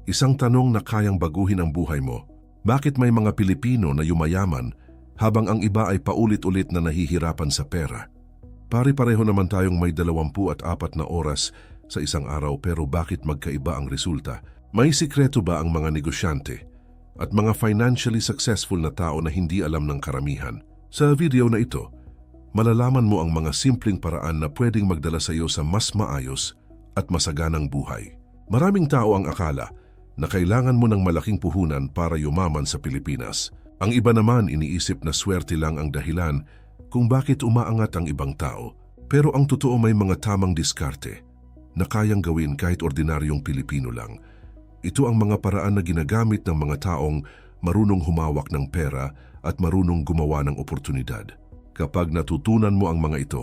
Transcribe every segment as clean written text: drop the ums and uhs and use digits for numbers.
Isang tanong na kayang baguhin ang buhay mo. Bakit may mga Pilipino na yumayaman habang ang iba ay paulit-ulit na nahihirapan sa pera? Pare-pareho naman tayong may 24 na oras sa isang araw pero bakit magkaiba ang resulta? May sikreto ba ang mga negosyante at mga financially successful na tao na hindi alam ng karamihan? Sa video na ito, malalaman mo ang mga simpleng paraan na pwedeng magdala sa iyo sa mas maayos at masaganang buhay. Maraming tao ang akala na kailangan mo ng malaking puhunan para yumaman sa Pilipinas. Ang iba naman iniisip na swerte lang ang dahilan kung bakit umaangat ang ibang tao. Pero ang totoo may mga tamang diskarte na kayang gawin kahit ordinaryong Pilipino lang. Ito ang mga paraan na ginagamit ng mga taong marunong humawak ng pera at marunong gumawa ng oportunidad. Kapag natutunan mo ang mga ito,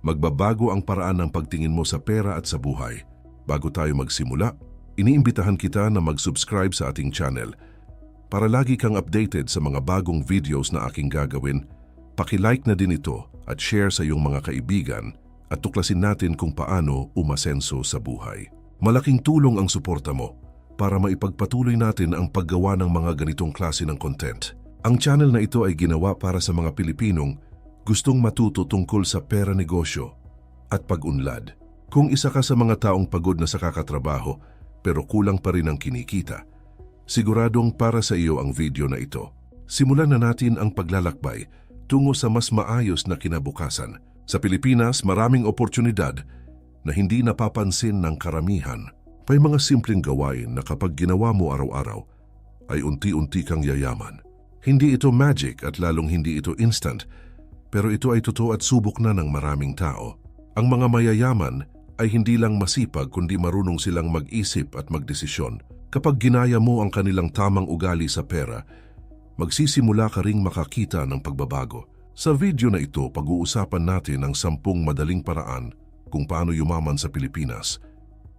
magbabago ang paraan ng pagtingin mo sa pera at sa buhay. Bago tayo magsimula, iniimbitahan kita na mag-subscribe sa ating channel. Para lagi kang updated sa mga bagong videos na aking gagawin, paki-like na din ito at share sa iyong mga kaibigan at tuklasin natin kung paano umasenso sa buhay. Malaking tulong ang suporta mo para maipagpatuloy natin ang paggawa ng mga ganitong klase ng content. Ang channel na ito ay ginawa para sa mga Pilipinong gustong matuto tungkol sa pera, negosyo at pag-unlad. Kung isa ka sa mga taong pagod na sa kakatrabaho pero kulang pa rin ang kinikita, siguradong para sa iyo ang video na ito. Simulan na natin ang paglalakbay tungo sa mas maayos na kinabukasan. Sa Pilipinas, maraming oportunidad na hindi napapansin ng karamihan. May mga simpleng gawain na kapag ginawa mo araw-araw, ay unti-unti kang yayaman. Hindi ito magic at lalong hindi ito instant, pero ito ay totoo at subok na ng maraming tao. Ang mga mayayaman ay hindi lang masipag kundi marunong silang mag-isip at magdesisyon. Kapag ginaya mo ang kanilang tamang ugali sa pera, magsisimula ka ring makakita ng pagbabago. Sa video na ito, pag-uusapan natin ang 10 madaling paraan kung paano yumaman sa Pilipinas.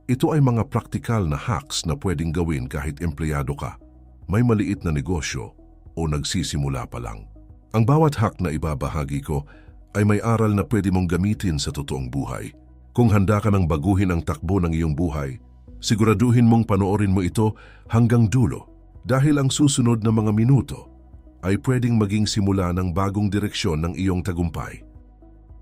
Ito ay mga praktikal na hacks na pwedeng gawin kahit empleyado ka, may maliit na negosyo o nagsisimula pa lang. Ang bawat hack na ibabahagi ko ay may aral na pwede mong gamitin sa totoong buhay. Kung handa ka ng baguhin ang takbo ng iyong buhay, siguraduhin mong panoorin mo ito hanggang dulo dahil ang susunod na mga minuto ay pwedeng maging simula ng bagong direksyon ng iyong tagumpay.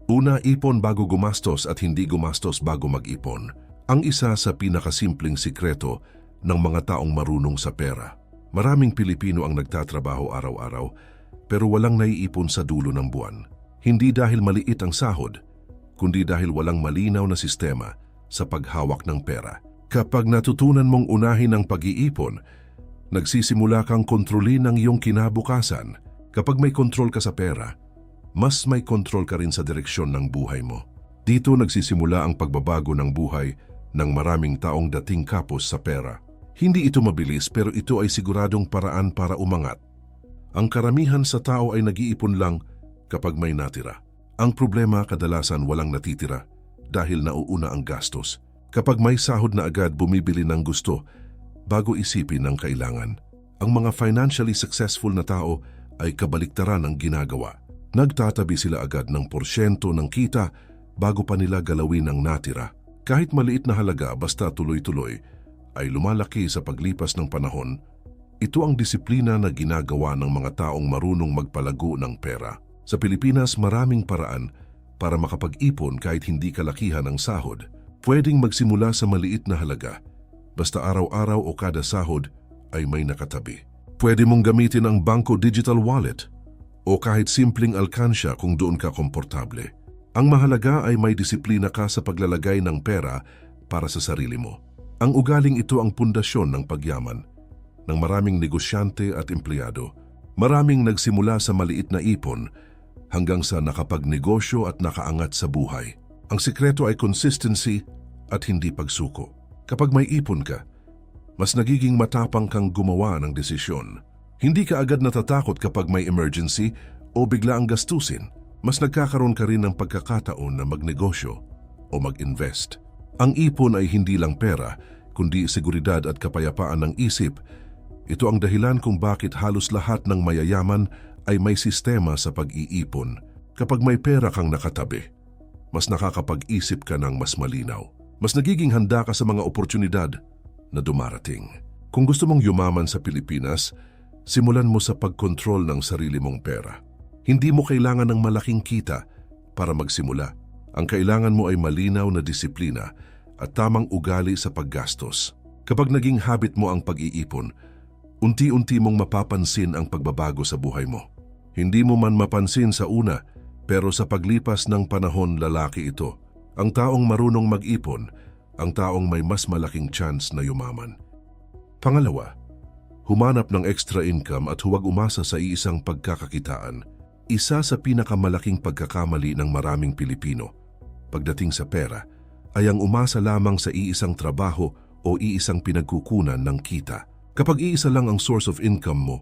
Una, ipon bago gumastos at hindi gumastos bago mag-ipon. Ang isa sa pinakasimpleng sikreto ng mga taong marunong sa pera. Maraming Pilipino ang nagtatrabaho araw-araw pero walang naiipon sa dulo ng buwan. Hindi dahil maliit ang sahod, kundi dahil walang malinaw na sistema sa paghawak ng pera. Kapag natutunan mong unahin ang pag-iipon, nagsisimula kang kontrolin ang iyong kinabukasan. Kapag may kontrol ka sa pera, mas may kontrol ka rin sa direksyon ng buhay mo. Dito nagsisimula ang pagbabago ng buhay ng maraming taong dating kapos sa pera. Hindi ito mabilis pero ito ay siguradong paraan para umangat. Ang karamihan sa tao ay nag-iipon lang kapag may natira. Ang problema kadalasan walang natitira dahil nauuna ang gastos. Kapag may sahod na agad bumibili ng gusto bago isipin ang kailangan. Ang mga financially successful na tao ay kabaliktaran ang ginagawa. Nagtatabi sila agad ng porsyento ng kita bago pa nila galawin ang natira. Kahit maliit na halaga basta tuloy-tuloy ay lumalaki sa paglipas ng panahon. Ito ang disiplina na ginagawa ng mga taong marunong magpalago ng pera. Sa Pilipinas, maraming paraan para makapag-ipon kahit hindi kalakihan ang sahod. Pwedeng magsimula sa maliit na halaga, basta araw-araw o kada sahod ay may nakatabi. Pwede mong gamitin ang Bangko Digital Wallet o kahit simpleng alkansya kung doon ka komportable. Ang mahalaga ay may disiplina ka sa paglalagay ng pera para sa sarili mo. Ang ugaling ito ang pundasyon ng pagyaman ng maraming negosyante at empleyado. Maraming nagsimula sa maliit na ipon hanggang sa nakapagnegosyo at nakaangat sa buhay. Ang sikreto ay consistency at hindi pagsuko. Kapag may ipon ka, mas nagiging matapang kang gumawa ng desisyon. Hindi ka agad natatakot kapag may emergency o bigla ang gastusin. Mas nagkakaroon ka rin ng pagkakataon na magnegosyo o mag-invest. Ang ipon ay hindi lang pera, kundi seguridad at kapayapaan ng isip. Ito ang dahilan kung bakit halos lahat ng mayayaman ay may sistema sa pag-iipon. Kapag may pera kang nakatabi, mas nakakapag-isip ka ng mas malinaw. Mas nagiging handa ka sa mga oportunidad na dumarating. Kung gusto mong yumaman sa Pilipinas, simulan mo sa pagkontrol ng sarili mong pera. Hindi mo kailangan ng malaking kita para magsimula. Ang kailangan mo ay malinaw na disiplina at tamang ugali sa paggastos. Kapag naging habit mo ang pag-iipon, unti-unti mong mapapansin ang pagbabago sa buhay mo. Hindi mo man mapansin sa una, pero sa paglipas ng panahon lalaki ito. Ang taong marunong mag-ipon, ang taong may mas malaking chance na yumaman. Pangalawa, humanap ng extra income at huwag umasa sa iisang pagkakakitaan. Isa sa pinakamalaking pagkakamali ng maraming Pilipino pagdating sa pera ay ang umasa lamang sa iisang trabaho o iisang pinagkukunan ng kita. Kapag iisa lang ang source of income mo,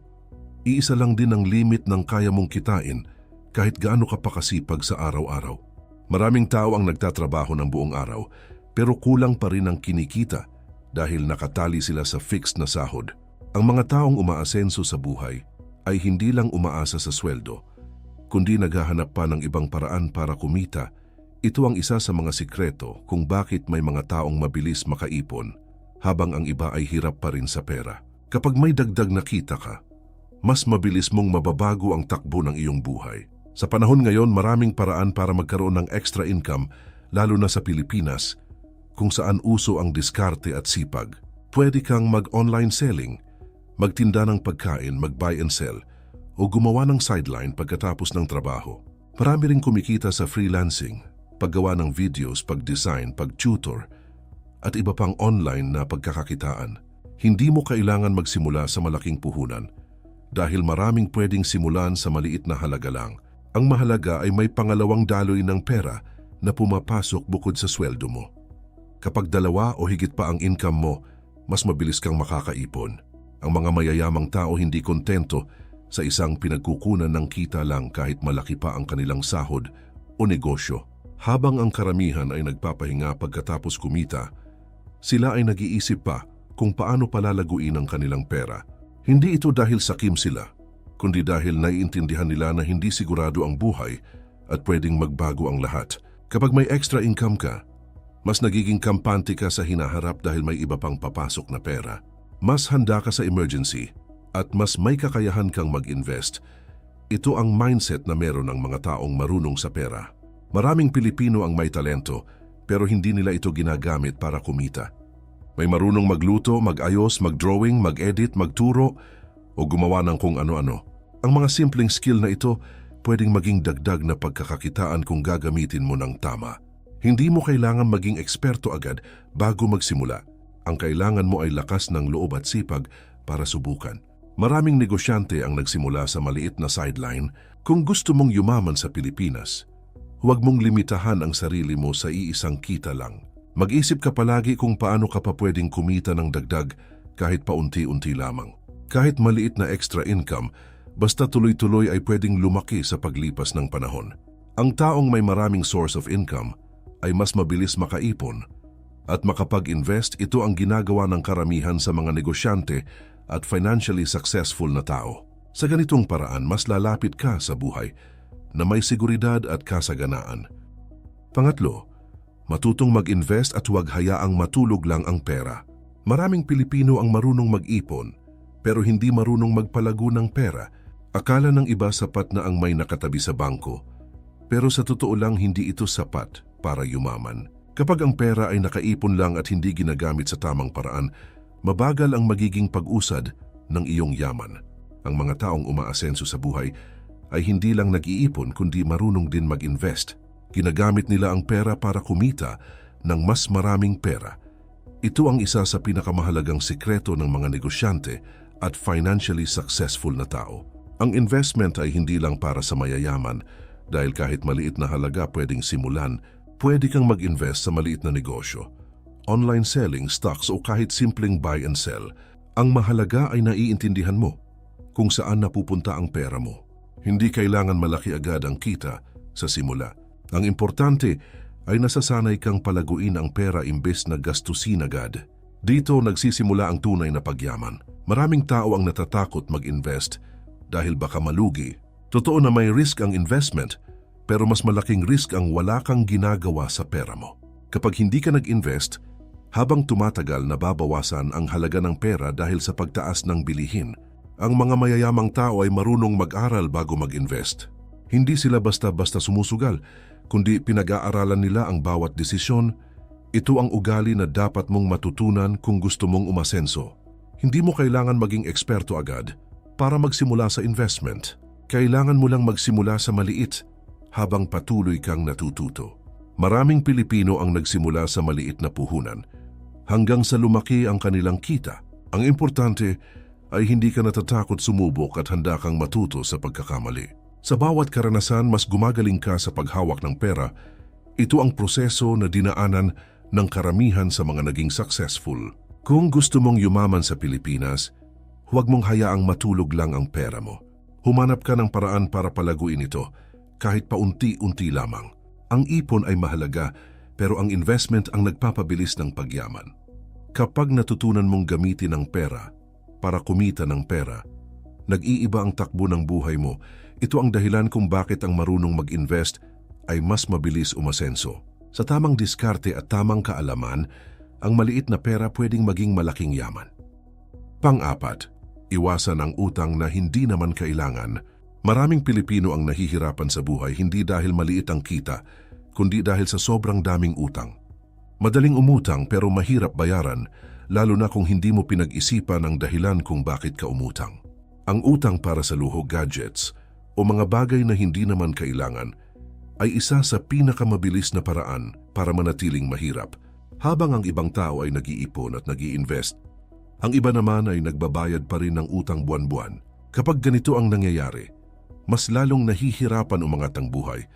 iisa lang din ang limit ng kaya mong kitain kahit gaano ka pa kasipag sa araw-araw. Maraming tao ang nagtatrabaho ng buong araw pero kulang pa rin ang kinikita dahil nakatali sila sa fixed na sahod. Ang mga taong umaasenso sa buhay ay hindi lang umaasa sa sweldo, kundi naghahanap pa ng ibang paraan para kumita. Ito ang isa sa mga sikreto kung bakit may mga taong mabilis makaipon habang ang iba ay hirap pa rin sa pera. Kapag may dagdag na kita ka, mas mabilis mong mababago ang takbo ng iyong buhay. Sa panahon ngayon, maraming paraan para magkaroon ng extra income, lalo na sa Pilipinas, kung saan uso ang diskarte at sipag. Pwede kang mag-online selling, magtinda ng pagkain, mag-buy and sell, o gumawa ng sideline pagkatapos ng trabaho. Marami ring kumikita sa freelancing, paggawa ng videos, pag-design, pag-tutor, at iba pang online na pagkakakitaan. Hindi mo kailangan magsimula sa malaking puhunan dahil maraming pwedeng simulan sa maliit na halaga lang. Ang mahalaga ay may pangalawang daloy ng pera na pumapasok bukod sa sweldo mo. Kapag dalawa o higit pa ang income mo, mas mabilis kang makakaipon. Ang mga mayayamang tao hindi kontento sa isang pinagkukunan ng kita lang kahit malaki pa ang kanilang sahod o negosyo. Habang ang karamihan ay nagpapahinga pagkatapos kumita, sila ay nag-iisip pa kung paano palalaguin ang kanilang pera. Hindi ito dahil sakim sila, kundi dahil naiintindihan nila na hindi sigurado ang buhay at pwedeng magbago ang lahat. Kapag may extra income ka, mas nagiging kampante ka sa hinaharap dahil may iba pang papasok na pera. Mas handa ka sa emergency at mas may kakayahan kang mag-invest. Ito ang mindset na meron ng mga taong marunong sa pera. Maraming Pilipino ang may talento pero hindi nila ito ginagamit para kumita. May marunong magluto, mag-ayos, mag-drawing, mag-edit, magturo o gumawa ng kung ano-ano. Ang mga simpleng skill na ito pwedeng maging dagdag na pagkakakitaan kung gagamitin mo ng tama. Hindi mo kailangan maging eksperto agad bago magsimula. Ang kailangan mo ay lakas ng loob at sipag para subukan. Maraming negosyante ang nagsimula sa maliit na sideline. Kung gusto mong yumaman sa Pilipinas, huwag mong limitahan ang sarili mo sa iisang kita lang. Mag-isip ka palagi kung paano ka pa pwedeng kumita ng dagdag kahit paunti-unti lamang. Kahit maliit na extra income, basta tuloy-tuloy ay pwedeng lumaki sa paglipas ng panahon. Ang taong may maraming source of income ay mas mabilis makaipon at makapag-invest. Ito ang ginagawa ng karamihan sa mga negosyante at financially successful na tao. Sa ganitong paraan, mas lalapit ka sa buhay na may seguridad at kasaganaan. Pangatlo, matutong mag-invest at huwag hayaang matulog lang ang pera. Maraming Pilipino ang marunong mag-ipon pero hindi marunong magpalago ng pera. Akala ng iba sapat na ang may nakatabi sa bangko, pero sa totoo lang hindi ito sapat para yumaman. Kapag ang pera ay nakaipon lang at hindi ginagamit sa tamang paraan, mabagal ang magiging pag-usad ng iyong yaman. Ang mga taong umaasenso sa buhay ay hindi lang nag-iipon kundi marunong din mag-invest. Ginagamit nila ang pera para kumita ng mas maraming pera. Ito ang isa sa pinakamahalagang sikreto ng mga negosyante at financially successful na tao. Ang investment ay hindi lang para sa mayayaman dahil kahit maliit na halaga pwedeng simulan. Pwede kang mag-invest sa maliit na negosyo, online selling, stocks o kahit simpleng buy and sell. Ang mahalaga ay naiintindihan mo kung saan napupunta ang pera mo. Hindi kailangan malaki agad ang kita sa simula. Ang importante ay nasasanay kang palaguin ang pera imbes na gastusin agad. Dito nagsisimula ang tunay na pagyaman. Maraming tao ang natatakot mag-invest dahil baka malugi. Totoo na may risk ang investment, pero mas malaking risk ang wala kang ginagawa sa pera mo. Kapag hindi ka nag-invest, Habang tumatagal, nababawasan ang halaga ng pera dahil sa pagtaas ng bilihin. Ang mga mayayamang tao ay marunong mag-aral bago mag-invest. Hindi sila basta-basta sumusugal, kundi pinag-aaralan nila ang bawat desisyon. Ito ang ugali na dapat mong matutunan kung gusto mong umasenso. Hindi mo kailangan maging eksperto agad para magsimula sa investment. Kailangan mo lang magsimula sa maliit habang patuloy kang natututo. Maraming Pilipino ang nagsimula sa maliit na puhunan hanggang sa lumaki ang kanilang kita. Ang importante ay hindi ka natatakot sumubok at handa kang matuto sa pagkakamali. Sa bawat karanasan, mas gumagaling ka sa paghawak ng pera. Ito ang proseso na dinaanan ng karamihan sa mga naging successful. Kung gusto mong yumaman sa Pilipinas, huwag mong hayaang matulog lang ang pera mo. Humanap ka ng paraan para palaguin ito, kahit paunti-unti lamang. Ang ipon ay mahalaga, pero ang investment ang nagpapabilis ng pagyaman. Kapag natutunan mong gamitin ang pera para kumita ng pera, nag-iiba ang takbo ng buhay mo. Ito ang dahilan kung bakit ang marunong mag-invest ay mas mabilis umasenso. Sa tamang diskarte at tamang kaalaman, ang maliit na pera pwedeng maging malaking yaman. Pang-apat, iwasan ang utang na hindi naman kailangan. Maraming Pilipino ang nahihirapan sa buhay hindi dahil maliit ang kita, kundi dahil sa sobrang daming utang. Madaling umutang pero mahirap bayaran, lalo na kung hindi mo pinag-isipan ang dahilan kung bakit ka umutang. Ang utang para sa luho, gadgets, o mga bagay na hindi naman kailangan ay isa sa pinakamabilis na paraan para manatiling mahirap, habang ang ibang tao ay nag-iipon at nag-i-invest. Ang iba naman ay nagbabayad pa rin ng utang buwan-buwan. Kapag ganito ang nangyayari, mas lalong nahihirapan umangat ang buhay.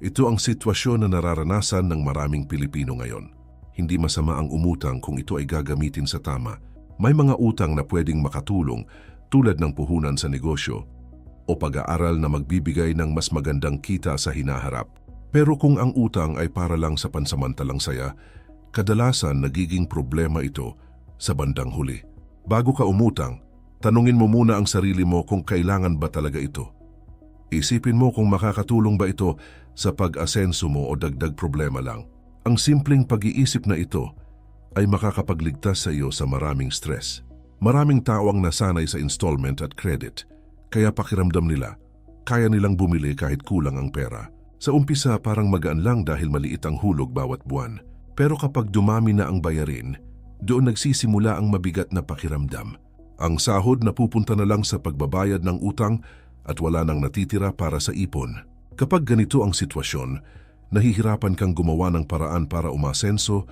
Ito ang sitwasyon na nararanasan ng maraming Pilipino ngayon. Hindi masama ang umutang kung ito ay gagamitin sa tama. May mga utang na pwedeng makatulong tulad ng puhunan sa negosyo o pag-aaral na magbibigay ng mas magandang kita sa hinaharap. Pero kung ang utang ay para lang sa pansamantalang saya, kadalasan nagiging problema ito sa bandang huli. Bago ka umutang, tanungin mo muna ang sarili mo kung kailangan ba talaga ito. Isipin mo kung makakatulong ba ito sa pag-asenso mo o dagdag problema lang. Ang simpleng pag-iisip na ito ay makakapagligtas sa iyo sa maraming stress. Maraming tao ang nasanay sa installment at credit, kaya pakiramdam nila, kaya nilang bumili kahit kulang ang pera. Sa umpisa parang magaan lang dahil maliit ang hulog bawat buwan. Pero kapag dumami na ang bayarin, doon nagsisimula ang mabigat na pakiramdam. Ang sahod napupunta na lang sa pagbabayad ng utang at wala nang natitira para sa ipon. Kapag ganito ang sitwasyon, nahihirapan kang gumawa ng paraan para umasenso.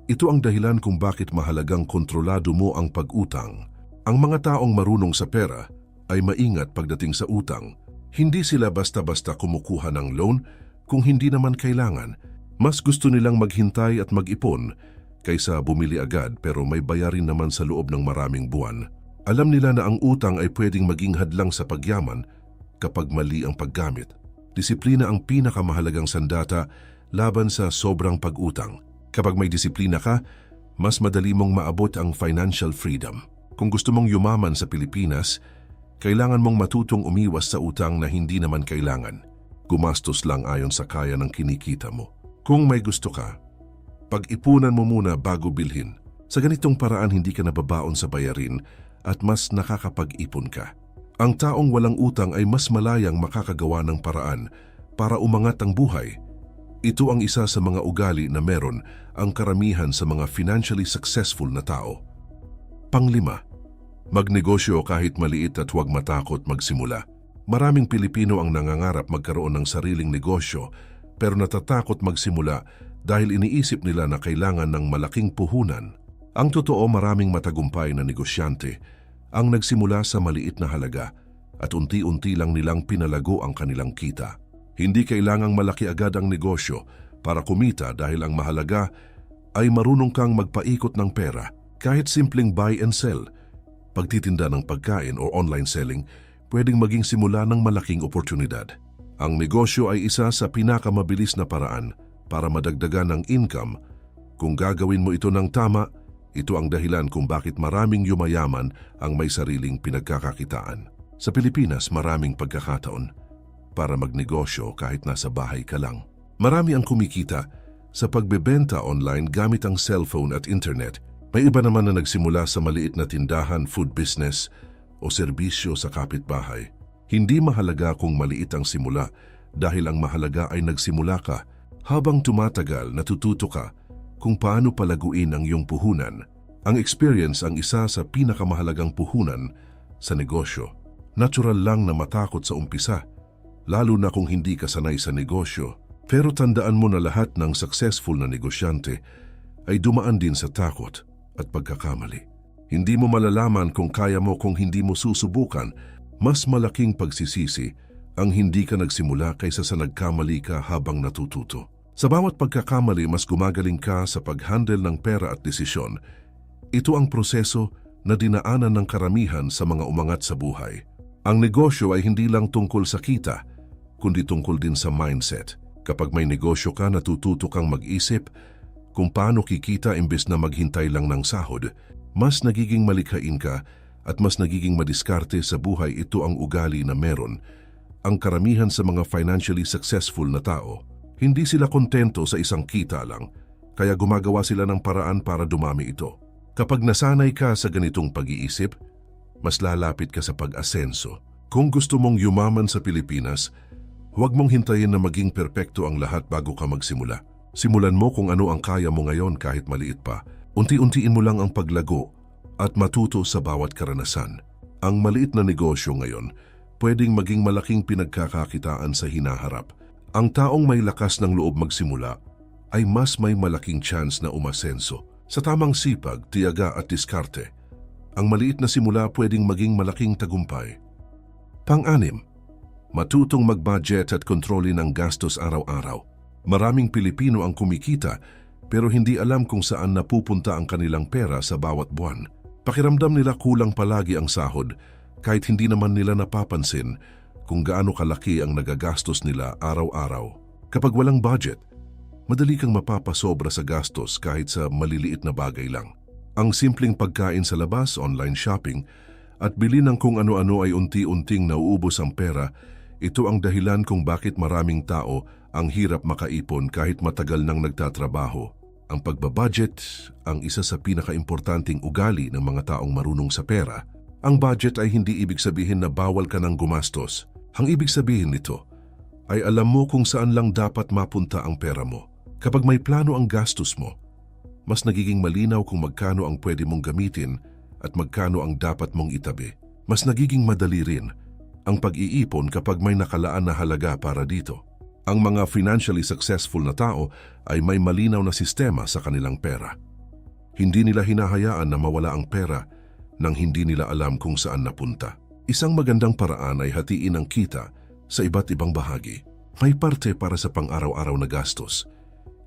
Ito ang dahilan kung bakit mahalagang kontrolado mo ang pag-utang. Ang mga taong marunong sa pera ay maingat pagdating sa utang. Hindi sila basta-basta kumukuha ng loan kung hindi naman kailangan. Mas gusto nilang maghintay at mag-ipon kaysa bumili agad pero may bayarin naman sa loob ng maraming buwan. Alam nila na ang utang ay pwedeng maging hadlang sa pagyaman kapag mali ang paggamit. Disiplina ang pinakamahalagang sandata laban sa sobrang pag-utang. Kapag may disiplina ka, mas madali mong maabot ang financial freedom. Kung gusto mong yumaman sa Pilipinas, kailangan mong matutong umiwas sa utang na hindi naman kailangan. Gumastos lang ayon sa kaya ng kinikita mo. Kung may gusto ka, pag-ipunan mo muna bago bilhin. Sa ganitong paraan hindi ka nababaon sa bayarin at mas nakakapag-ipon ka. Ang taong walang utang ay mas malayang makakagawa ng paraan para umangat ang buhay. Ito ang isa sa mga ugali na meron ang karamihan sa mga financially successful na tao. Panglima, magnegosyo kahit maliit at huwag matakot magsimula. Maraming Pilipino ang nangangarap magkaroon ng sariling negosyo pero natatakot magsimula dahil iniisip nila na kailangan ng malaking puhunan. Ang totoo, maraming matagumpay na negosyante ang nagsimula sa maliit na halaga at unti-unti lang nilang pinalago ang kanilang kita. Hindi kailangang malaki agad ang negosyo para kumita dahil ang mahalaga ay marunong kang magpaikot ng pera. Kahit simpleng buy and sell, pagtitinda ng pagkain o online selling, pwedeng maging simula ng malaking oportunidad. Ang negosyo ay isa sa pinakamabilis na paraan para madagdagan ng income. Kung gagawin mo ito ng tama, ito ang dahilan kung bakit maraming yumayaman ang may sariling pinagkakakitaan. Sa Pilipinas, maraming pagkakataon para magnegosyo kahit nasa bahay ka lang. Marami ang kumikita sa pagbebenta online gamit ang cellphone at internet. May iba naman na nagsimula sa maliit na tindahan, food business o serbisyo sa kapitbahay. Hindi mahalaga kung maliit ang simula dahil ang mahalaga ay nagsimula ka. Habang tumatagal, natututo ka kung paano palaguin ang iyong puhunan. Ang experience ang isa sa pinakamahalagang puhunan sa negosyo. Natural lang na matakot sa umpisa, lalo na kung hindi ka sanay sa negosyo. Pero tandaan mo na lahat ng successful na negosyante ay dumaan din sa takot at pagkakamali. Hindi mo malalaman kung kaya mo kung hindi mo susubukan. Mas malaking pagsisisi ang hindi ka nagsimula kaysa sa nagkamali ka habang natututo. Sa bawat pagkakamali, mas gumagaling ka sa pag-handle ng pera at desisyon. Ito ang proseso na dinaanan ng karamihan sa mga umangat sa buhay. Ang negosyo ay hindi lang tungkol sa kita, kundi tungkol din sa mindset. Kapag may negosyo ka, natututo kang mag-isip kung paano kikita imbes na maghintay lang ng sahod. Mas nagiging malikhain ka at mas nagiging madiskarte sa buhay. Ito ang ugali na meron ang karamihan sa mga financially successful na tao. Hindi sila kontento sa isang kita lang, kaya gumagawa sila ng paraan para dumami ito. Kapag nasanay ka sa ganitong pag-iisip, mas lalapit ka sa pag-asenso. Kung gusto mong yumaman sa Pilipinas, huwag mong hintayin na maging perpekto ang lahat bago ka magsimula. Simulan mo kung ano ang kaya mo ngayon kahit maliit pa. Unti-untiin mo lang ang paglago at matuto sa bawat karanasan. Ang maliit na negosyo ngayon pwedeng maging malaking pinagkakakitaan sa hinaharap. Ang taong may lakas ng loob magsimula ay mas may malaking chance na umasenso. Sa tamang sipag, tiyaga at diskarte, ang maliit na simula pwedeng maging malaking tagumpay. Pang-anim, matutong mag-budget at kontrolin ang gastos araw-araw. Maraming Pilipino ang kumikita pero hindi alam kung saan napupunta ang kanilang pera sa bawat buwan. Pakiramdam nila kulang palagi ang sahod kahit hindi naman nila napapansin kung gaano kalaki ang nagagastos nila araw-araw. Kapag walang budget, madali kang mapapasobra sa gastos kahit sa maliliit na bagay lang. Ang simpleng pagkain sa labas, online shopping, at bili ng kung ano-ano ay unti-unting nauubos ang pera. Ito ang dahilan kung bakit maraming tao ang hirap makaipon kahit matagal nang nagtatrabaho. Ang pagbabudget ang isa sa pinakaimportanteng ugali ng mga taong marunong sa pera. Ang budget ay hindi ibig sabihin na bawal ka ng gumastos. Ang ibig sabihin nito ay alam mo kung saan lang dapat mapunta ang pera mo. Kapag may plano ang gastos mo, mas nagiging malinaw kung magkano ang pwede mong gamitin at magkano ang dapat mong itabi. Mas nagiging madali rin ang pag-iipon kapag may nakalaan na halaga para dito. Ang mga financially successful na tao ay may malinaw na sistema sa kanilang pera. Hindi nila hinahayaan na mawala ang pera nang hindi nila alam kung saan napunta. Isang magandang paraan ay hatiin ang kita sa iba't ibang bahagi. May parte para sa pang-araw-araw na gastos,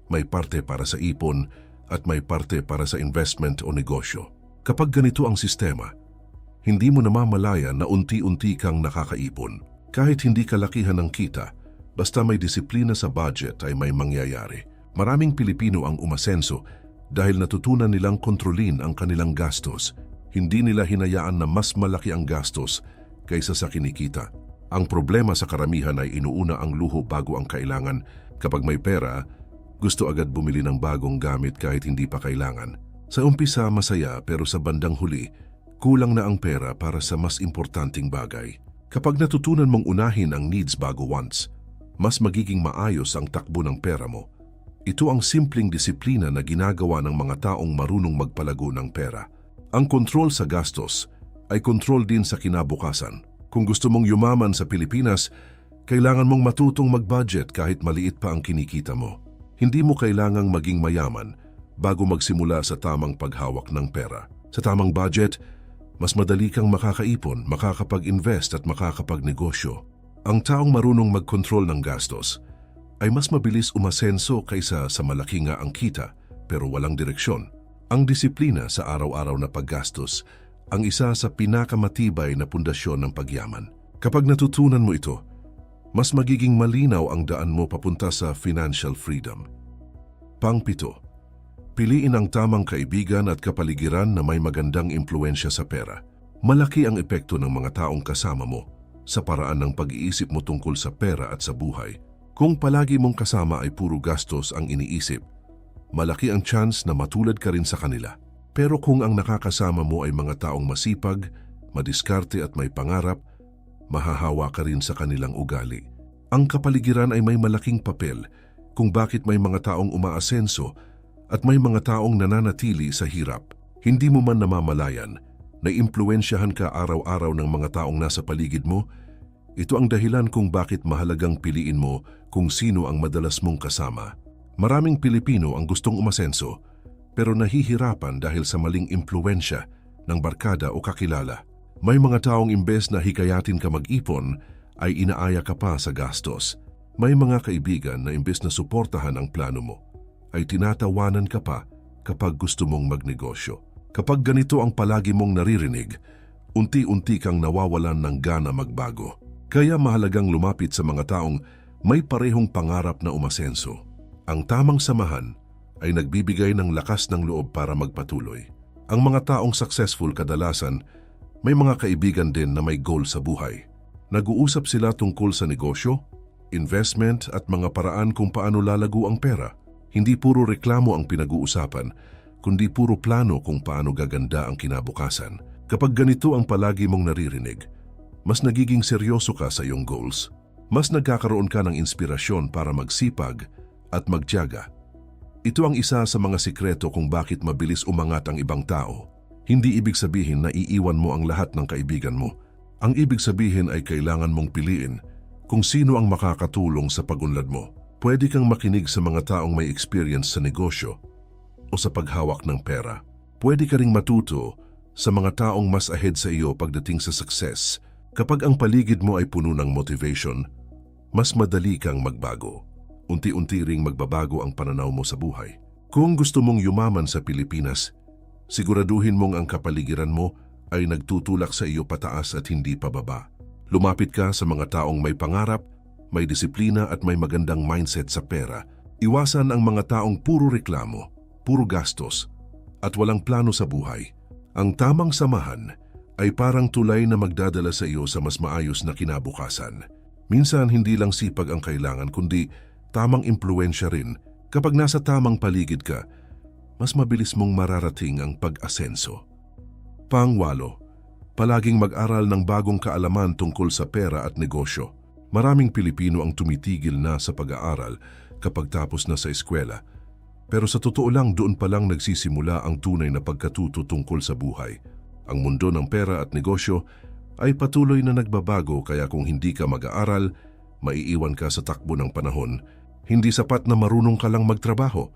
may parte para sa ipon, at may parte para sa investment o negosyo. Kapag ganito ang sistema, hindi mo namamalayan na unti-unti kang nakakaipon. Kahit hindi kalakihan ng kita, basta may disiplina sa budget ay may mangyayari. Maraming Pilipino ang umasenso dahil natutunan nilang kontrolin ang kanilang gastos. Hindi nila hinayaan na mas malaki ang gastos kaysa sa kinikita. Ang problema sa karamihan ay inuuna ang luho bago ang kailangan. Kapag may pera, gusto agad bumili ng bagong gamit kahit hindi pa kailangan. Sa umpisa masaya pero sa bandang huli, kulang na ang pera para sa mas importanteng bagay. Kapag natutunan mong unahin ang needs bago wants, mas magiging maayos ang takbo ng pera mo. Ito ang simpleng disiplina na ginagawa ng mga taong marunong magpalago ng pera. Ang kontrol sa gastos ay kontrol din sa kinabukasan. Kung gusto mong yumaman sa Pilipinas, kailangan mong matutong mag-budget kahit maliit pa ang kinikita mo. Hindi mo kailangang maging mayaman bago magsimula sa tamang paghawak ng pera. Sa tamang budget, mas madali kang makakaipon, makakapag-invest at makakapagnegosyo. Ang taong marunong mag-control ng gastos ay mas mabilis umasenso kaysa sa malaki nga ang kita pero walang direksyon. Ang disiplina sa araw-araw na paggastos ang isa sa pinakamatibay na pundasyon ng pagyaman. Kapag natutunan mo ito, mas magiging malinaw ang daan mo papunta sa financial freedom. Pang-7, piliin ang tamang kaibigan at kapaligiran na may magandang impluensya sa pera. Malaki ang epekto ng mga taong kasama mo sa paraan ng pag-iisip mo tungkol sa pera at sa buhay. Kung palagi mong kasama ay puro gastos ang iniisip, malaki ang chance na matulad ka rin sa kanila. Pero kung ang nakakasama mo ay mga taong masipag, madiskarte at may pangarap, mahahawa ka rin sa kanilang ugali. Ang kapaligiran ay may malaking papel kung bakit may mga taong umaasenso at may mga taong nananatili sa hirap. Hindi mo man namamalayan na impluwensyahan ka araw-araw ng mga taong nasa paligid mo. Ito ang dahilan kung bakit mahalagang piliin mo kung sino ang madalas mong kasama. Maraming Pilipino ang gustong umasenso pero nahihirapan dahil sa maling impluwensya ng barkada o kakilala. May mga taong imbes na hikayatin ka mag-ipon ay inaaya ka pa sa gastos. May mga kaibigan na imbes na suportahan ang plano mo ay tinatawanan ka pa kapag gusto mong magnegosyo. Kapag ganito ang palagi mong naririnig, unti-unti kang nawawalan ng gana magbago. Kaya mahalagang lumapit sa mga taong may parehong pangarap na umasenso. Ang tamang samahan ay nagbibigay ng lakas ng loob para magpatuloy. Ang mga taong successful kadalasan, may mga kaibigan din na may goal sa buhay. Nag-uusap sila tungkol sa negosyo, investment at mga paraan kung paano lalago ang pera. Hindi puro reklamo ang pinag-uusapan, kundi puro plano kung paano gaganda ang kinabukasan. Kapag ganito ang palagi mong naririnig, mas nagiging seryoso ka sa iyong goals. Mas nagkakaroon ka ng inspirasyon para magsipag at magtiyaga. Ito ang isa sa mga sikreto kung bakit mabilis umangat ang ibang tao. Hindi ibig sabihin na iiwan mo ang lahat ng kaibigan mo. Ang ibig sabihin ay kailangan mong piliin kung sino ang makakatulong sa pagunlad mo. Pwede kang makinig sa mga taong may experience sa negosyo o sa paghawak ng pera. Pwede ka ring matuto sa mga taong mas ahead sa iyo pagdating sa success. Kapag ang paligid mo ay puno ng motivation, mas madali kang magbago. Unti-unti ring magbabago ang pananaw mo sa buhay. Kung gusto mong yumaman sa Pilipinas, siguraduhin mong ang kapaligiran mo ay nagtutulak sa iyo pataas at hindi pababa. Lumapit ka sa mga taong may pangarap, may disiplina at may magandang mindset sa pera. Iwasan ang mga taong puro reklamo, puro gastos, at walang plano sa buhay. Ang tamang samahan ay parang tulay na magdadala sa iyo sa mas maayos na kinabukasan. Minsan hindi lang sipag ang kailangan kundi tamang impluwensya rin. Kapag nasa tamang paligid ka, mas mabilis mong mararating ang pag-asenso. Pangwalo, palaging mag-aral ng bagong kaalaman tungkol sa pera at negosyo. Maraming Pilipino ang tumitigil na sa pag-aaral kapag tapos na sa eskwela. Pero sa totoo lang, doon pa lang nagsisimula ang tunay na pagkatuto tungkol sa buhay. Ang mundo ng pera at negosyo ay patuloy na nagbabago, kaya kung hindi ka mag-aaral, maiiwan ka sa takbo ng panahon. Hindi sapat na marunong ka lang magtrabaho.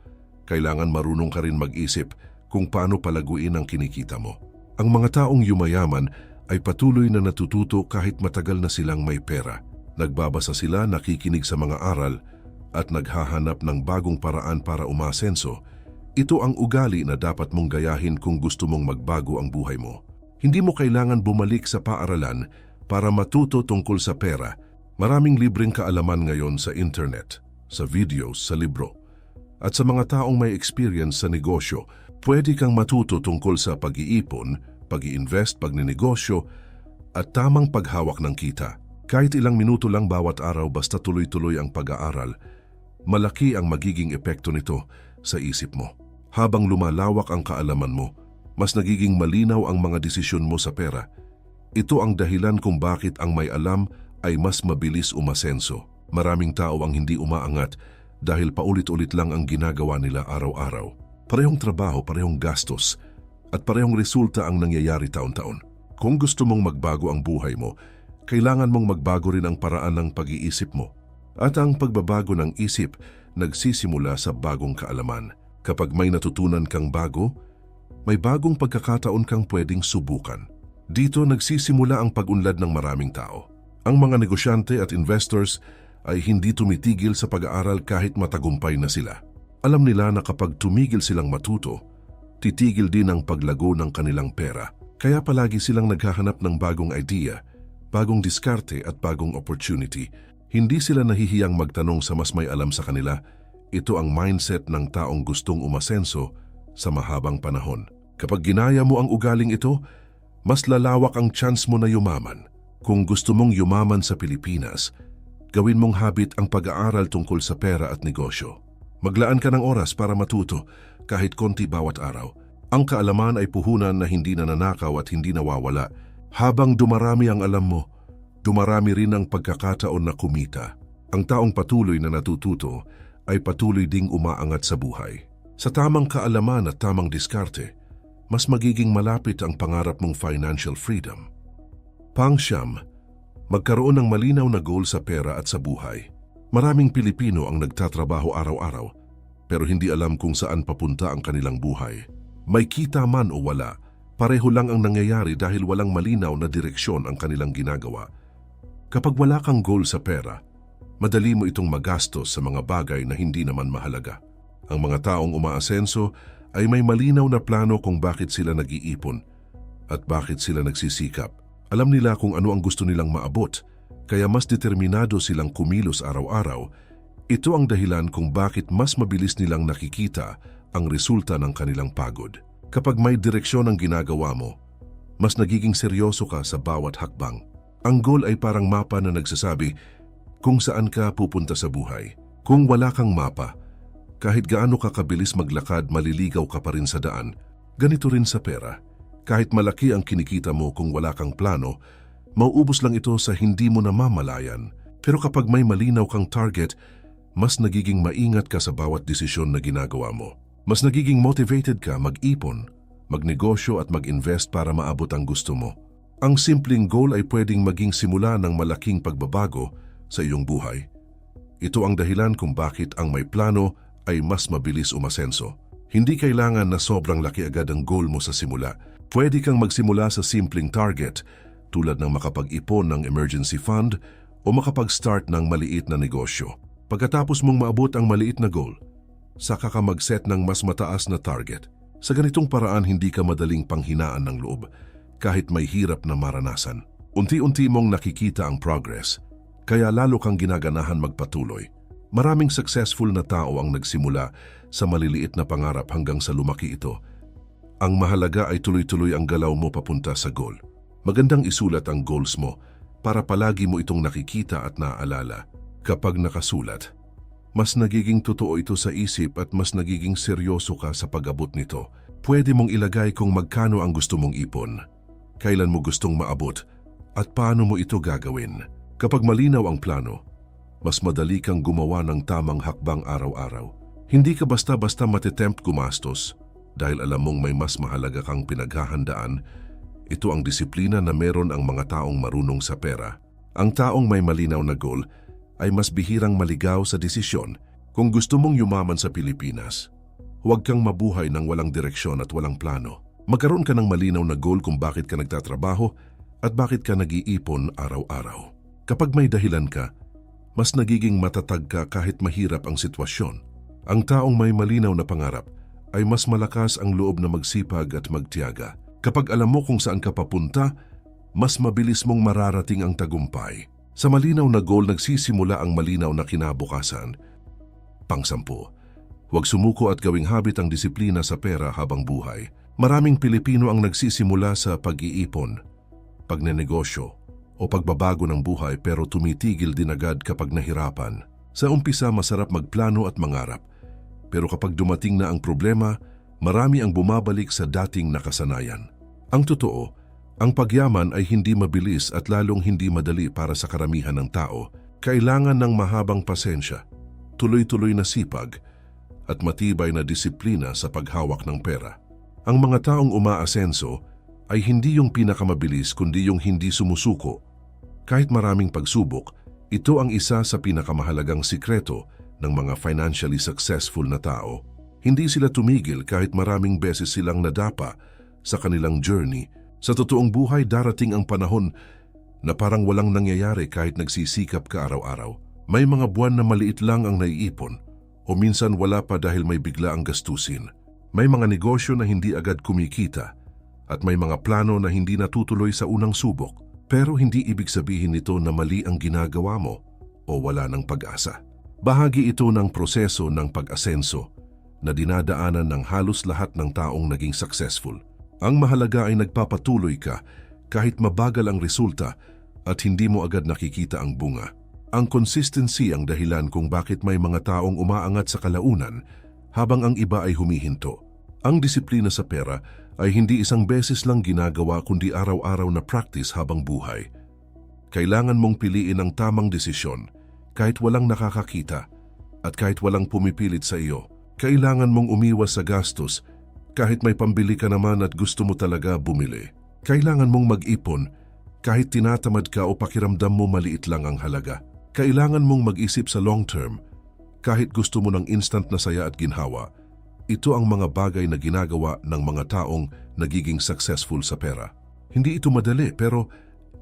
Kailangan marunong ka rin mag-isip kung paano palaguin ang kinikita mo. Ang mga taong yumayaman ay patuloy na natututo kahit matagal na silang may pera. Nagbabasa sila, nakikinig sa mga aral, at naghahanap ng bagong paraan para umasenso. Ito ang ugali na dapat mong gayahin kung gusto mong magbago ang buhay mo. Hindi mo kailangan bumalik sa paaralan para matuto tungkol sa pera. Maraming libreng kaalaman ngayon sa internet, sa videos, sa libro. At sa mga taong may experience sa negosyo, pwede kang matuto tungkol sa pag-iipon, pag-i-invest, pagninegosyo, at tamang paghawak ng kita. Kahit ilang minuto lang bawat araw basta tuloy-tuloy ang pag-aaral, malaki ang magiging epekto nito sa isip mo. Habang lumalawak ang kaalaman mo, mas nagiging malinaw ang mga desisyon mo sa pera. Ito ang dahilan kung bakit ang may alam ay mas mabilis umasenso. Maraming tao ang hindi umaangat dahil paulit-ulit lang ang ginagawa nila araw-araw. Parehong trabaho, parehong gastos, at parehong resulta ang nangyayari taon-taon. Kung gusto mong magbago ang buhay mo, kailangan mong magbago rin ang paraan ng pag-iisip mo. At ang pagbabago ng isip nagsisimula sa bagong kaalaman. Kapag may natutunan kang bago, may bagong pagkakataon kang pwedeng subukan. Dito nagsisimula ang pag-unlad ng maraming tao. Ang mga negosyante at investors ay hindi tumitigil sa pag-aaral kahit matagumpay na sila. Alam nila na kapag tumigil silang matuto, titigil din ang paglago ng kanilang pera. Kaya palagi silang naghahanap ng bagong idea, bagong diskarte at bagong opportunity. Hindi sila nahihiyang magtanong sa mas may alam sa kanila. Ito ang mindset ng taong gustong umasenso sa mahabang panahon. Kapag ginaya mo ang ugaling ito, mas lalawak ang chance mo na yumaman. Kung gusto mong yumaman sa Pilipinas, gawin mong habit ang pag-aaral tungkol sa pera at negosyo. Maglaan ka ng oras para matuto, kahit konti bawat araw. Ang kaalaman ay puhunan na hindi nananakaw at hindi nawawala. Habang dumarami ang alam mo, dumarami rin ang pagkakataon na kumita. Ang taong patuloy na natututo ay patuloy ding umaangat sa buhay. Sa tamang kaalaman at tamang diskarte, mas magiging malapit ang pangarap mong financial freedom. Pang-siyam, magkaroon ng malinaw na goal sa pera at sa buhay. Maraming Pilipino ang nagtatrabaho araw-araw, pero hindi alam kung saan papunta ang kanilang buhay. May kita man o wala, pareho lang ang nangyayari dahil walang malinaw na direksyon ang kanilang ginagawa. Kapag wala kang goal sa pera, madali mo itong magastos sa mga bagay na hindi naman mahalaga. Ang mga taong umaasenso ay may malinaw na plano kung bakit sila nag-iipon at bakit sila nagsisikap. Alam nila kung ano ang gusto nilang maabot, kaya mas determinado silang kumilos araw-araw. Ito ang dahilan kung bakit mas mabilis nilang nakikita ang resulta ng kanilang pagod. Kapag may direksyon ang ginagawa mo, mas nagiging seryoso ka sa bawat hakbang. Ang goal ay parang mapa na nagsasabi kung saan ka pupunta sa buhay. Kung wala kang mapa, kahit gaano ka kabilis maglakad, maliligaw ka pa rin sa daan. Ganito rin sa pera. Kahit malaki ang kinikita mo kung wala kang plano, mauubos lang ito sa hindi mo namamalayan. Pero kapag may malinaw kang target, mas nagiging maingat ka sa bawat desisyon na ginagawa mo. Mas nagiging motivated ka mag-ipon, magnegosyo at mag-invest para maabot ang gusto mo. Ang simpleng goal ay pwedeng maging simula ng malaking pagbabago sa iyong buhay. Ito ang dahilan kung bakit ang may plano ay mas mabilis umasenso. Hindi kailangan na sobrang laki agad ang goal mo sa simula. Pwede kang magsimula sa simpleng target tulad ng makapag-ipon ng emergency fund o makapag-start ng maliit na negosyo. Pagkatapos mong maabot ang maliit na goal, saka ka mag-set ng mas mataas na target. Sa ganitong paraan, hindi ka madaling panghinaan ng loob kahit may hirap na maranasan. Unti-unti mong nakikita ang progress, kaya lalo kang ginaganahan magpatuloy. Maraming successful na tao ang nagsimula sa maliliit na pangarap hanggang sa lumaki ito. Ang mahalaga ay tuloy-tuloy ang galaw mo papunta sa goal. Magandang isulat ang goals mo para palagi mo itong nakikita at naaalala. Kapag nakasulat, mas nagiging totoo ito sa isip at mas nagiging seryoso ka sa pag-abot nito. Pwede mong ilagay kung magkano ang gusto mong ipon, kailan mo gustong maabot, at paano mo ito gagawin. Kapag malinaw ang plano, mas madali kang gumawa ng tamang hakbang araw-araw. Hindi ka basta-basta matitempt gumastos dahil alam mong may mas mahalaga kang pinaghahandaan. Ito ang disiplina na meron ang mga taong marunong sa pera. Ang taong may malinaw na goal ay mas bihirang maligaw sa desisyon. Kung gusto mong yumaman sa Pilipinas, huwag kang mabuhay ng walang direksyon at walang plano. Magkaroon ka ng malinaw na goal kung bakit ka nagtatrabaho at bakit ka nag-iipon araw-araw. Kapag may dahilan ka, mas nagiging matatag ka kahit mahirap ang sitwasyon. Ang taong may malinaw na pangarap ay mas malakas ang loob na magsipag at magtiyaga. Kapag alam mo kung saan ka papunta, mas mabilis mong mararating ang tagumpay. Sa malinaw na goal nagsisimula ang malinaw na kinabukasan. Pang-10, huwag sumuko at gawing habit ang disiplina sa pera habang buhay. Maraming Pilipino ang nagsisimula sa pag-iipon, pagnenegosyo, o pagbabago ng buhay pero tumitigil din agad kapag nahirapan. Sa umpisa masarap magplano at mangarap, pero kapag dumating na ang problema, marami ang bumabalik sa dating nakasanayan. Ang totoo, ang pagyaman ay hindi mabilis at lalong hindi madali para sa karamihan ng tao. Kailangan ng mahabang pasensya, tuloy-tuloy na sipag, at matibay na disiplina sa paghawak ng pera. Ang mga taong umaasenso ay hindi yung pinakamabilis kundi yung hindi sumusuko. Kahit maraming pagsubok, ito ang isa sa pinakamahalagang sikreto ng mga financially successful na tao. Hindi sila tumigil kahit maraming beses silang nadapa sa kanilang journey. Sa totoong buhay, darating ang panahon na parang walang nangyayari kahit nagsisikap ka araw-araw. May mga buwan na maliit lang ang naiipon o minsan wala pa dahil may bigla ang gastusin. May mga negosyo na hindi agad kumikita at may mga plano na hindi natutuloy sa unang subok. Pero hindi ibig sabihin nito na mali ang ginagawa mo o wala ng pag-asa. Bahagi ito ng proseso ng pag-asenso na dinadaanan ng halos lahat ng taong naging successful. Ang mahalaga ay nagpapatuloy ka kahit mabagal ang resulta at hindi mo agad nakikita ang bunga. Ang consistency ang dahilan kung bakit may mga taong umaangat sa kalaunan habang ang iba ay humihinto. Ang disiplina sa pera ay hindi isang beses lang ginagawa kundi araw-araw na practice habang buhay. Kailangan mong piliin ang tamang desisyon kahit walang nakakakita at kahit walang pumipilit sa iyo. Kailangan mong umiwas sa gastos kahit may pambili ka naman at gusto mo talaga bumili. Kailangan mong mag-ipon kahit tinatamad ka o pakiramdam mo maliit lang ang halaga. Kailangan mong mag-isip sa long term kahit gusto mo ng instant na saya at ginhawa. Ito ang mga bagay na ginagawa ng mga taong nagiging successful sa pera. Hindi ito madali pero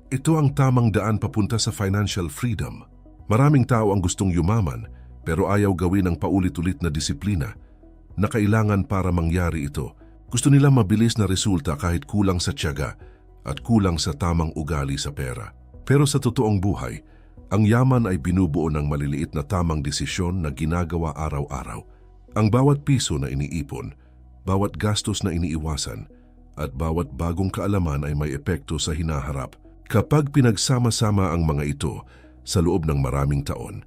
ito ang tamang daan papunta sa financial freedom. Maraming tao ang gustong yumaman pero ayaw gawin ang paulit-ulit na disiplina na kailangan para mangyari ito. Gusto nila mabilis na resulta kahit kulang sa tiyaga at kulang sa tamang ugali sa pera. Pero sa totoong buhay, ang yaman ay binubuo ng maliliit na tamang desisyon na ginagawa araw-araw. Ang bawat piso na iniipon, bawat gastos na iniiwasan, at bawat bagong kaalaman ay may epekto sa hinaharap. Kapag pinagsama-sama ang mga ito sa loob ng maraming taon,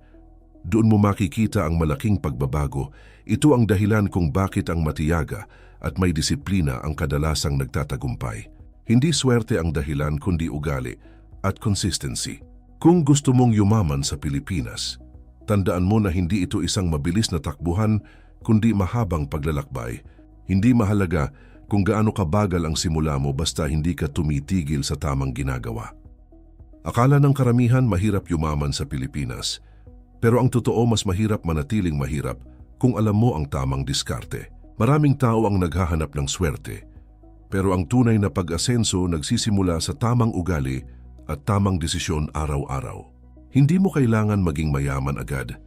doon mo makikita ang malaking pagbabago. Ito ang dahilan kung bakit ang matiyaga at may disiplina ang kadalasang nagtatagumpay. Hindi swerte ang dahilan kundi ugali at consistency. Kung gusto mong yumaman sa Pilipinas, tandaan mo na hindi ito isang mabilis na takbuhan kundi mahabang paglalakbay. Hindi mahalaga kung gaano kabagal ang simula mo basta hindi ka tumitigil sa tamang ginagawa. Akala ng karamihan mahirap yumaman sa Pilipinas, pero ang totoo mas mahirap manatiling mahirap kung alam mo ang tamang diskarte. Maraming tao ang naghahanap ng swerte, pero ang tunay na pag-asenso nagsisimula sa tamang ugali at tamang desisyon araw-araw. Hindi mo kailangan maging mayaman agad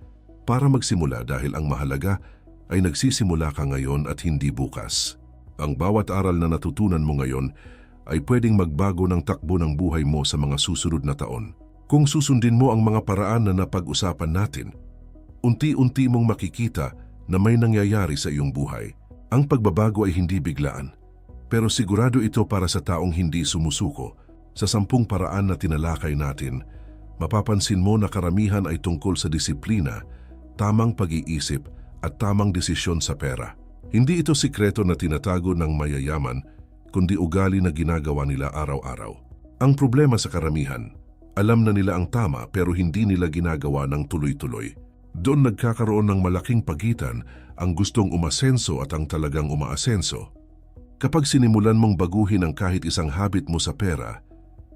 para magsimula dahil ang mahalaga ay nagsisimula ka ngayon at hindi bukas. Ang bawat aral na natutunan mo ngayon ay pwedeng magbago ng takbo ng buhay mo sa mga susunod na taon. Kung susundin mo ang mga paraan na napag-usapan natin, unti-unti mong makikita na may nangyayari sa iyong buhay. Ang pagbabago ay hindi biglaan, pero sigurado ito para sa taong hindi sumusuko. Sa 10 paraan na tinalakay natin, mapapansin mo na karamihan ay tungkol sa disiplina, tamang pag-iisip at tamang desisyon sa pera. Hindi ito sikreto na tinatago ng mayayaman, kundi ugali na ginagawa nila araw-araw. Ang problema sa karamihan, alam na nila ang tama pero hindi nila ginagawa ng tuloy-tuloy. Doon nagkakaroon ng malaking pagitan ang gustong umasenso at ang talagang umaasenso. Kapag sinimulan mong baguhin ang kahit isang habit mo sa pera,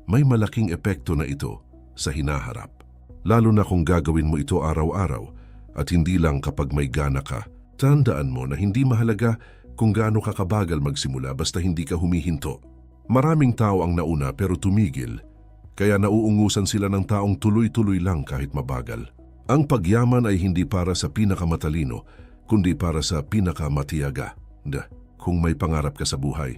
may malaking epekto na ito sa hinaharap. Lalo na kung gagawin mo ito araw-araw at hindi lang kapag may gana ka. Tandaan mo na hindi mahalaga kung gaano ka kabagal magsimula basta hindi ka humihinto. Maraming tao ang nauna pero tumigil, kaya nauungusan sila ng taong tuloy-tuloy lang kahit mabagal. Ang pagyaman ay hindi para sa pinakamatalino, kundi para sa pinakamatiyaga. Kung may pangarap ka sa buhay,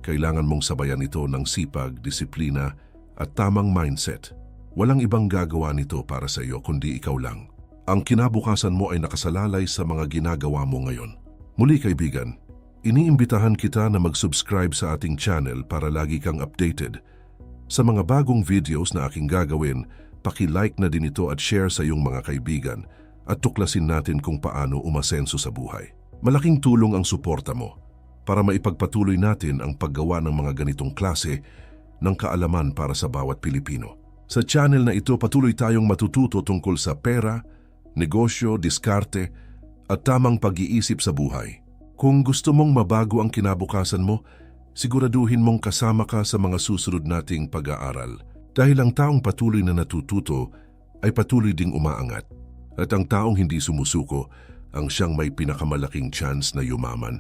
kailangan mong sabayan ito ng sipag, disiplina at tamang mindset. Walang ibang gagawa nito para sa iyo kundi ikaw lang. Ang kinabukasan mo ay nakasalalay sa mga ginagawa mo ngayon. Muli kaibigan, iniimbitahan kita na mag-subscribe sa ating channel para lagi kang updated. Sa mga bagong videos na aking gagawin, paki-like na din ito at share sa iyong mga kaibigan at tuklasin natin kung paano umasenso sa buhay. Malaking tulong ang suporta mo para maipagpatuloy natin ang paggawa ng mga ganitong klase ng kaalaman para sa bawat Pilipino. Sa channel na ito patuloy tayong matututo tungkol sa pera, negosyo, diskarte at tamang pag-iisip sa buhay. Kung gusto mong mabago ang kinabukasan mo, siguraduhin mong kasama ka sa mga susunod nating pag-aaral. Dahil ang taong patuloy na natututo ay patuloy ding umaangat. At ang taong hindi sumusuko ang siyang may pinakamalaking chance na yumaman.